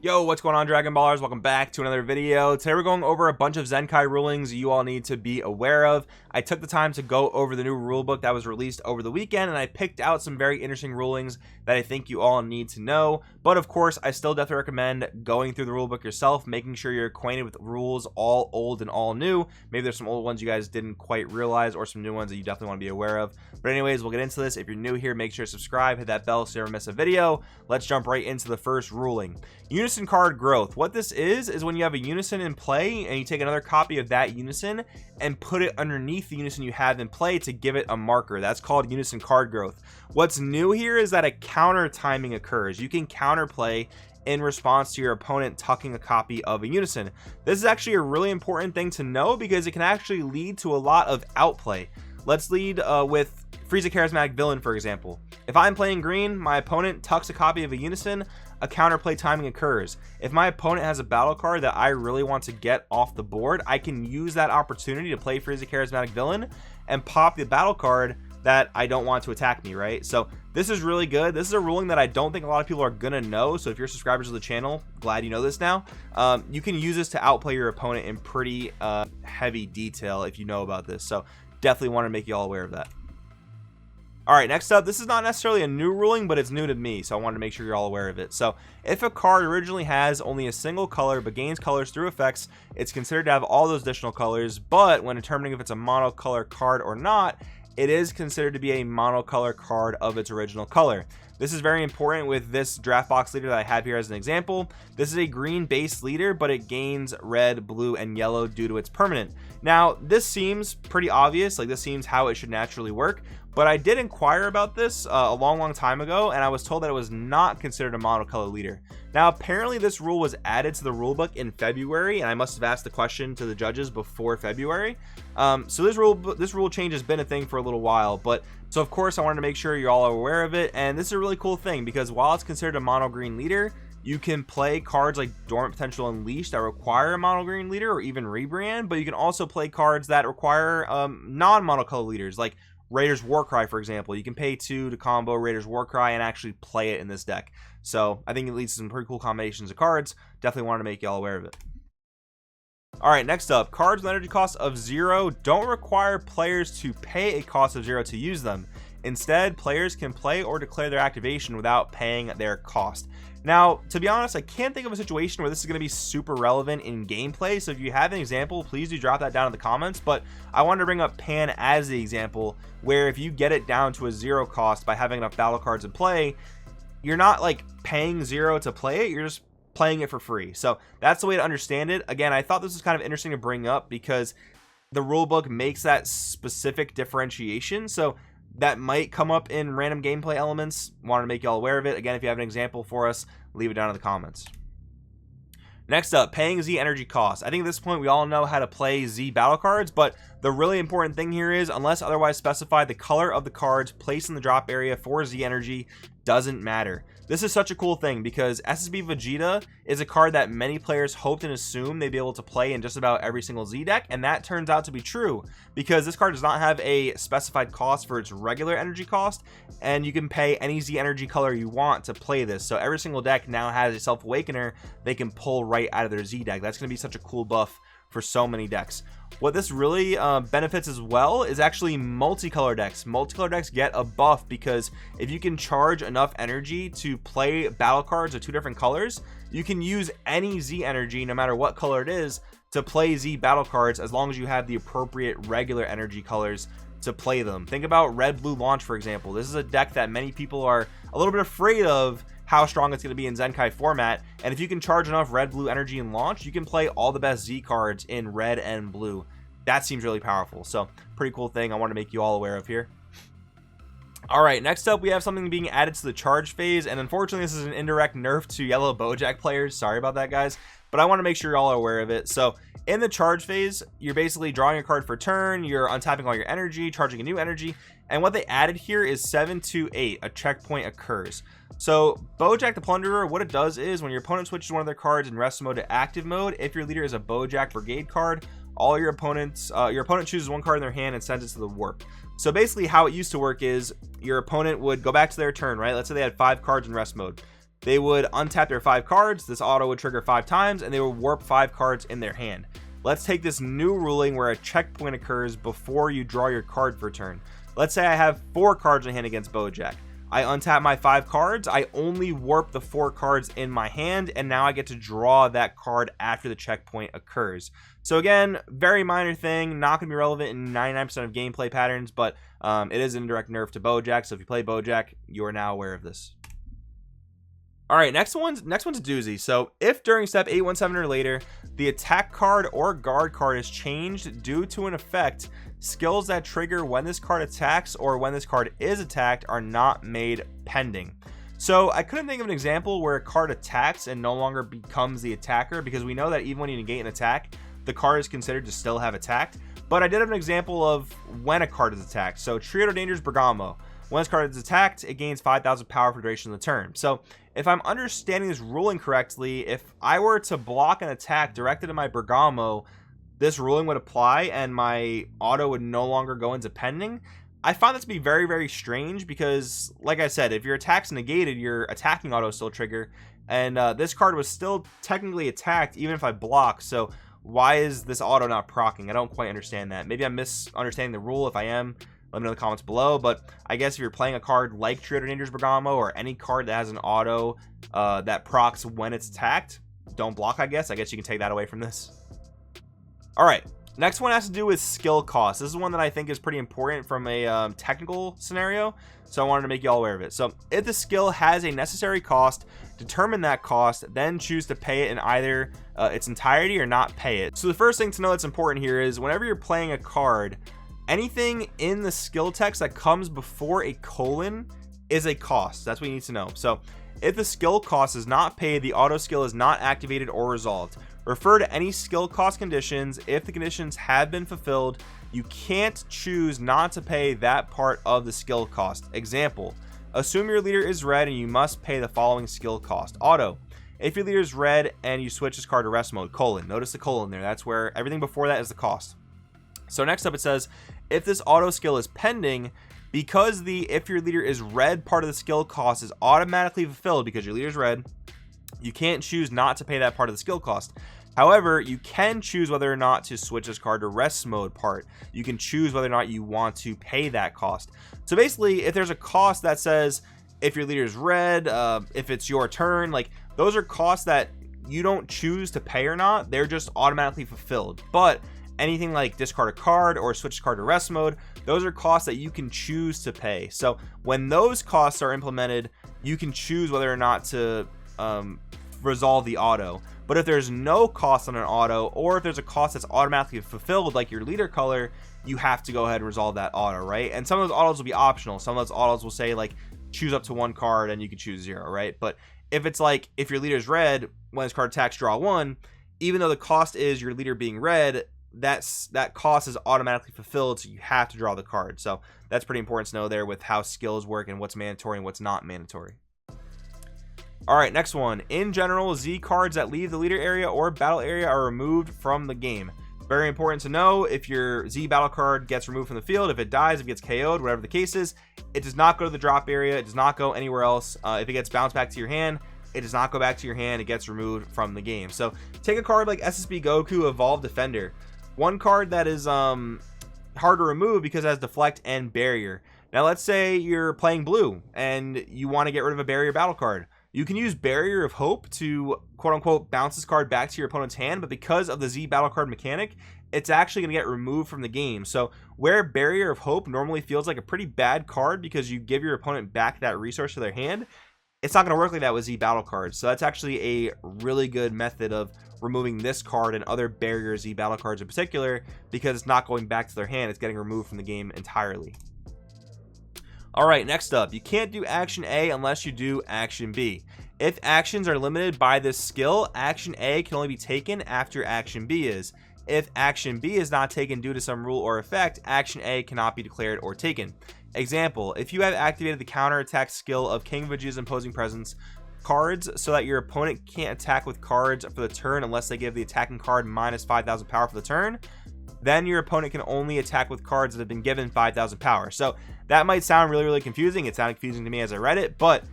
Yo, what's going on, Dragon Ballers? Welcome back to another video. Today we're going over a bunch of Zenkai rulings you all need to be aware of. I took the time to go over the new rulebook that was released over the weekend, and I picked out some very interesting rulings that I think you all need to know. But of course, I still definitely recommend going through the rulebook yourself, making sure you're acquainted with rules, all old and all new. Maybe there's some old ones you guys didn't quite realize, or some new ones that you definitely want to be aware of. But anyways, we'll get into this. If you're new here, make sure to subscribe, hit that bell so you never miss a video. Let's jump right into the first ruling. Unison card growth. What this is when you have a unison in play and you take another copy of that unison and put it underneath the unison you have in play to give it a marker. That's called unison card growth. What's new here is that a counter timing occurs. You can counterplay in response to your opponent tucking a copy of a unison. This is actually a really important thing to know because it can actually lead to a lot of outplay. Let's lead with Frieza Charismatic Villain, for example. If I'm playing green, my opponent tucks a copy of a unison, a counterplay timing occurs. If my opponent has a battle card that I really want to get off the board, I can use that opportunity to play Frieza Charismatic Villain and pop the battle card that I don't want to attack me, right? So this is really good. This is a ruling that I don't think a lot of people are gonna know. So if you're subscribers to the channel, glad you know this now. You can use this to outplay your opponent in pretty heavy detail if you know about this. So definitely want to make you all aware of that. All right, next up, this is not necessarily a new ruling, but it's new to me, so I wanted to make sure you're all aware of it. So if a card originally has only a single color but gains colors through effects, it's considered to have all those additional colors, but when determining if it's a monocolor card or not, it is considered to be a monocolor card of its original color. This is very important with this draft box leader that I have here as an example. This is a green base leader, but it gains red, blue, and yellow due to its permanent. Now, this seems pretty obvious, like this seems how it should naturally work, but I did inquire about this a long time ago, and I was told that it was not considered a monocolor leader. Now, apparently this rule was added to the rulebook in February, and I must have asked the question to the judges before February. So this rule change has been a thing for a little while, but so of course I wanted to make sure you're all aware of it. And this is a really cool thing because while it's considered a mono green leader, you can play cards like Dormant Potential Unleashed that require a mono green leader or even rebrand, but you can also play cards that require non-monocolor leaders like Raiders Warcry, for example. You can pay 2 to combo Raiders Warcry and actually play it in this deck. So I think it leads to some pretty cool combinations of cards. Definitely wanted to make you all aware of it. All right, next up, cards with energy cost of 0 don't require players to pay a cost of 0 to use them. Instead, players can play or declare their activation without paying their cost. Now, to be honest, I can't think of a situation where this is going to be super relevant in gameplay, so if you have an example, please do drop that down in the comments. But I wanted to bring up Pan as the example, where if you get it down to a 0 cost by having enough battle cards in play, you're not like paying 0 to play it, you're just playing it for free. So that's the way to understand it. Again, I thought this was kind of interesting to bring up because the rulebook makes that specific differentiation. So that might come up in random gameplay elements. Wanted to make you all aware of it. Again, if you have an example for us, leave it down in the comments. Next up, paying Z energy costs. I think at this point we all know how to play Z battle cards, but the really important thing here is, unless otherwise specified, the color of the cards placed in the drop area for Z energy doesn't matter. This is such a cool thing because SSB Vegeta is a card that many players hoped and assumed they'd be able to play in just about every single Z deck, and that turns out to be true because this card does not have a specified cost for its regular energy cost, and you can pay any Z energy color you want to play this. So every single deck now has a Self Awakener they can pull right out of their Z deck. That's going to be such a cool buff for so many decks. What this really benefits as well is actually multicolor decks. Multicolor decks get a buff because if you can charge enough energy to play battle cards of 2 different colors, you can use any Z energy, no matter what color it is, to play Z battle cards as long as you have the appropriate regular energy colors to play them. Think about Red Blue Launch, for example. This is a deck that many people are a little bit afraid of how strong it's going to be in Zenkai format, and if you can charge enough red blue energy in launch, you can play all the best Z cards in red and blue. That seems really powerful. So pretty cool thing I want to make you all aware of here. All right, next up we have something being added to the charge phase, and unfortunately this is an indirect nerf to yellow Bojack players. Sorry about that, guys, but I want to make sure you're all aware of it. So in the charge phase, you're basically drawing a card for turn, you're untapping all your energy, charging a new energy, and what they added here is 728, a checkpoint occurs. So Bojack the Plunderer, what it does is when your opponent switches one of their cards in rest mode to active mode, if your leader is a Bojack Brigade card, all your opponent chooses one card in their hand and sends it to the warp. So basically how it used to work is your opponent would go back to their turn, right? Let's say they had 5 cards in rest mode. they would untap their 5 cards. This auto would trigger 5 times, and they would warp 5 cards in their hand. Let's take this new ruling where a checkpoint occurs before you draw your card for turn. Let's say I have 4 cards in hand against Bojack. I untap my 5 cards, I only warp the 4 cards in my hand, and now I get to draw that card after the checkpoint occurs. So again, very minor thing, not going to be relevant in 99% of gameplay patterns, but it is an indirect nerf to Bojack, so if you play Bojack, you are now aware of this. Alright, next one's a doozy. So if during step 817 or later, the attack card or guard card is changed due to an effect, skills that trigger when this card attacks or when this card is attacked are not made pending. So I couldn't think of an example where a card attacks and no longer becomes the attacker, because we know that even when you negate an attack, the card is considered to still have attacked. But I did have an example of when a card is attacked. So Triodo Danger's Bergamo. When this card is attacked, it gains 5,000 power for the duration of the turn. So if I'm understanding this ruling correctly, if I were to block an attack directed at my Bergamo, this ruling would apply and my auto would no longer go into pending. I found that to be very, very strange because, like I said, if your attack's negated, your attacking auto still trigger, and this card was still technically attacked even if I block. So why is this auto not proccing? I don't quite understand that. Maybe I'm misunderstanding the rule. If I am, let me know in the comments below. But I guess if you're playing a card like Triodo Danger's Bergamo or any card that has an auto that procs when it's attacked, don't block. I guess you can take that away from this. All right, next one has to do with skill cost. This is one that I think is pretty important from a technical scenario, so I wanted to make you all aware of it. So if the skill has a necessary cost, determine that cost, then choose to pay it in either its entirety or not pay it. So the first thing to know that's important here is whenever you're playing a card, anything in the skill text that comes before a colon is a cost. That's what you need to know. So if the skill cost is not paid, the auto skill is not activated or resolved. Refer to any skill cost conditions. If the conditions have been fulfilled, you can't choose not to pay that part of the skill cost. Example, assume your leader is red and you must pay the following skill cost. Auto, if your leader is red and you switch this card to rest mode, colon. Notice the colon there. That's where everything before that is the cost. So next up it says, if this auto skill is pending, because the if your leader is red part of the skill cost is automatically fulfilled because your leader is red, you can't choose not to pay that part of the skill cost. However, you can choose whether or not to switch this card to rest mode part. You can choose whether or not you want to pay that cost. So basically, if there's a cost that says if your leader is red, if it's your turn, like those are costs that you don't choose to pay or not. They're just automatically fulfilled. But anything like discard a card or switch the card to rest mode, those are costs that you can choose to pay. So when those costs are implemented, you can choose whether or not to resolve the auto. But if there's no cost on an auto, or if there's a cost that's automatically fulfilled like your leader color, you have to go ahead and resolve that auto, right? And some of those autos will be optional. Some of those autos will say like choose up to 1 card and you can choose 0, right? But if it's like if your leader's red, when this card attacks, draw 1, even though the cost is your leader being red, that cost is automatically fulfilled, so you have to draw the card. So that's pretty important to know there with how skills work and what's mandatory and what's not mandatory. All right, next one. In general, Z cards that leave the leader area or battle area are removed from the game. Very important to know, if your Z battle card gets removed from the field, if it dies, if it gets KO'd, whatever the case is, it does not go to the drop area. It does not go anywhere else. If it gets bounced back to your hand, it does not go back to your hand. It gets removed from the game. So take a card like SSB Goku Evolved Defender. One card that is hard to remove because it has deflect and barrier. Now let's say you're playing blue and you want to get rid of a barrier battle card. You can use Barrier of Hope to quote-unquote bounce this card back to your opponent's hand, but because of the Z battle card mechanic, it's actually going to get removed from the game. So where Barrier of Hope normally feels like a pretty bad card because you give your opponent back that resource to their hand, it's not going to work like that with Z battle cards. So that's actually a really good method of removing this card and other Barrier Z battle cards in particular, because it's not going back to their hand, it's getting removed from the game entirely. Alright, next up, you can't do action A unless you do action B. If actions are limited by this skill, action A can only be taken after action B is. If action B is not taken due to some rule or effect, action A cannot be declared or taken. Example, if you have activated the counterattack skill of King Vegeta's Imposing Presence cards so that your opponent can't attack with cards for the turn unless they give the attacking card minus 5,000 power for the turn, then your opponent can only attack with cards that have been given 5,000 power. So that might sound really, really confusing. It sounded confusing to me as I read it, but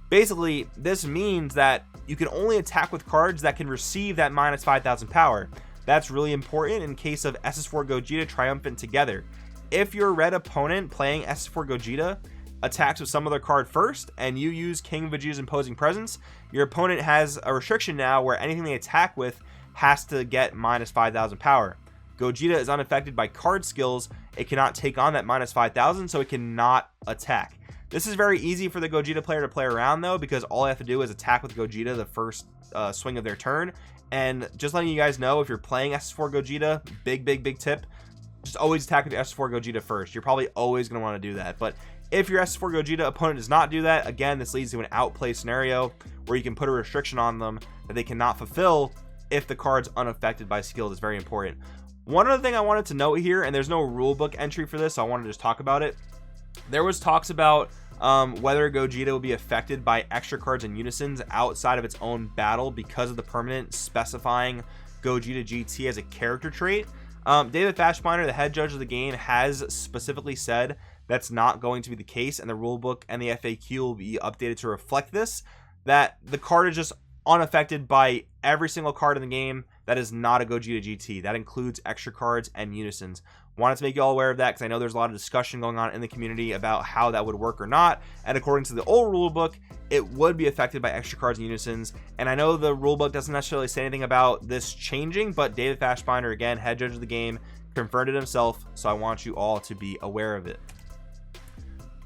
Basically, this means that you can only attack with cards that can receive that minus 5,000 power. That's really important in case of SS4 Gogeta Triumphant together. If your red opponent playing SS4 Gogeta attacks with some other card first and you use King Vegeta's Imposing Presence, your opponent has a restriction now where anything they attack with has to get minus 5,000 power. Gogeta is unaffected by card skills. It cannot take on that minus 5,000, so it cannot attack. This is very easy for the Gogeta player to play around though, because all I have to do is attack with Gogeta the first swing of their turn. And just letting you guys know, if you're playing SS4 Gogeta, big tip, just always attack with SS4 Gogeta first. You're probably always going to want to do that. But if your SS4 Gogeta opponent does not do that, again, this leads to an outplay scenario where you can put a restriction on them that they cannot fulfill if the card's unaffected by skills. Is very important. One other thing I wanted to note here, and there's no rulebook entry for this, so I wanted to just talk about it. There was talks about whether Gogeta will be affected by extra cards and unisons outside of its own battle because of the permanent specifying Gogeta GT as a character trait. David Fashbinder, the head judge of the game, has specifically said that's not going to be the case, and the rulebook and the FAQ will be updated to reflect this, that the card is just unaffected by every single card in the game that is not a Gogeta GT. That includes extra cards and unisons. Wanted to make you all aware of that because I know there's a lot of discussion going on in the community about how that would work or not. And according to the old rulebook, it would be affected by extra cards and unisons. And I know the rulebook doesn't necessarily say anything about this changing, but David Fashbinder, again, head judge of the game, confirmed it himself. So I want you all to be aware of it.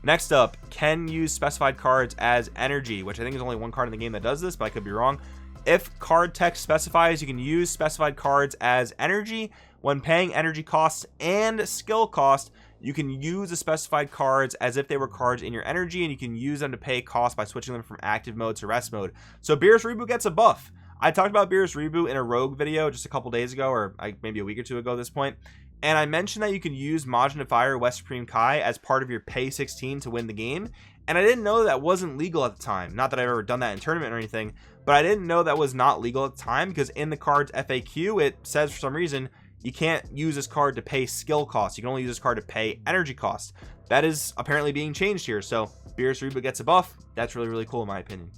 Next up, can use specified cards as energy, which I think is only one card in the game that does this, but I could be wrong. If card text specifies, you can use specified cards as energy. When paying energy costs and skill cost, you can use the specified cards as if they were cards in your energy, and you can use them to pay cost by switching them from active mode to rest mode. So Beerus Reboot gets a buff. I talked about Beerus Reboot in a Rogue video just a couple days ago, or maybe a week or two ago at this point. And I mentioned that you can use Majin Fire West Supreme Kai as part of your pay 16 to win the game. And I didn't know that wasn't legal at the time. Not that I've ever done that in tournament or anything, but I didn't know that was not legal at the time, because in the card's FAQ, it says for some reason you can't use this card to pay skill costs. You can only use this card to pay energy costs. That is apparently being changed here. So Beerus Reboot gets a buff. That's really cool in my opinion.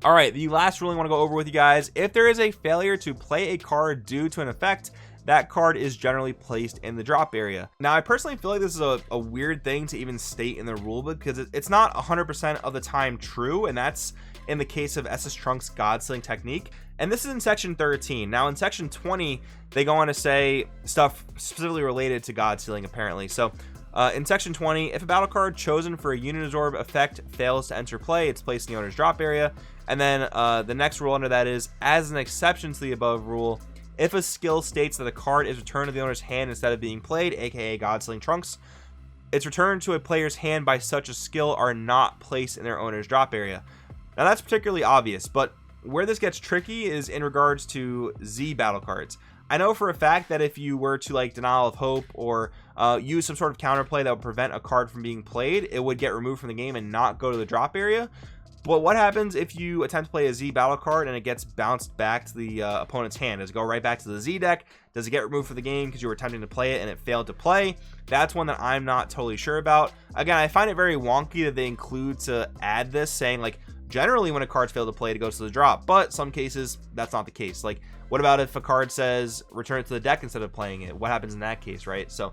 All right, the last ruling I want to go over with you guys. If there is a failure to play a card due to an effect, that card is generally placed in the drop area. Now, I personally feel like this is a weird thing to even state in the rulebook, because it's not 100% of the time true, and that's in the case of SS Trunks' God Sealing technique. And this is in section 13. Now, in section 20, they go on to say stuff specifically related to God Sealing, apparently. So, in section 20, if a battle card chosen for a unit absorb effect fails to enter play, it's placed in the owner's drop area. And then the next rule under that is, as an exception to the above rule, if a skill states that a card is returned to the owner's hand instead of being played, aka God Sealing Trunks, its returned to a player's hand by such a skill are not placed in their owner's drop area. Now that's particularly obvious, but where this gets tricky is in regards to Z battle cards. I know for a fact that if you were to like Denial of Hope or use some sort of counterplay that would prevent a card from being played, it would get removed from the game and not go to the drop area. But what happens if you attempt to play a Z battle card and it gets bounced back to the opponent's hand? Does it go right back to the Z deck? Does it get removed from the game because you were attempting to play it and it failed to play? That's one that I'm not totally sure about. Again, I find it very wonky that they include to add this, saying like generally when a card's failed to play, it goes to the drop, but some cases that's not the case. Like, what about if a card says return it to the deck instead of playing it? What happens in that case, right? So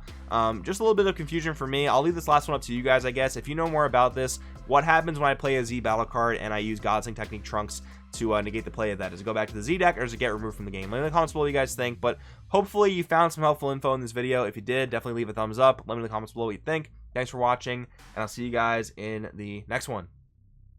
just a little bit of confusion for me. I'll leave this last one up to you guys, I guess. If you know more about this, what happens when I play a Z battle card and I use God Sealing Technique Trunks to negate the play of that? Does it go back to the Z deck or does it get removed from the game? Let me know in the comments below what you guys think, but hopefully you found some helpful info in this video. If you did, definitely leave a thumbs up. Let me know in the comments below what you think. Thanks for watching, and I'll see you guys in the next one.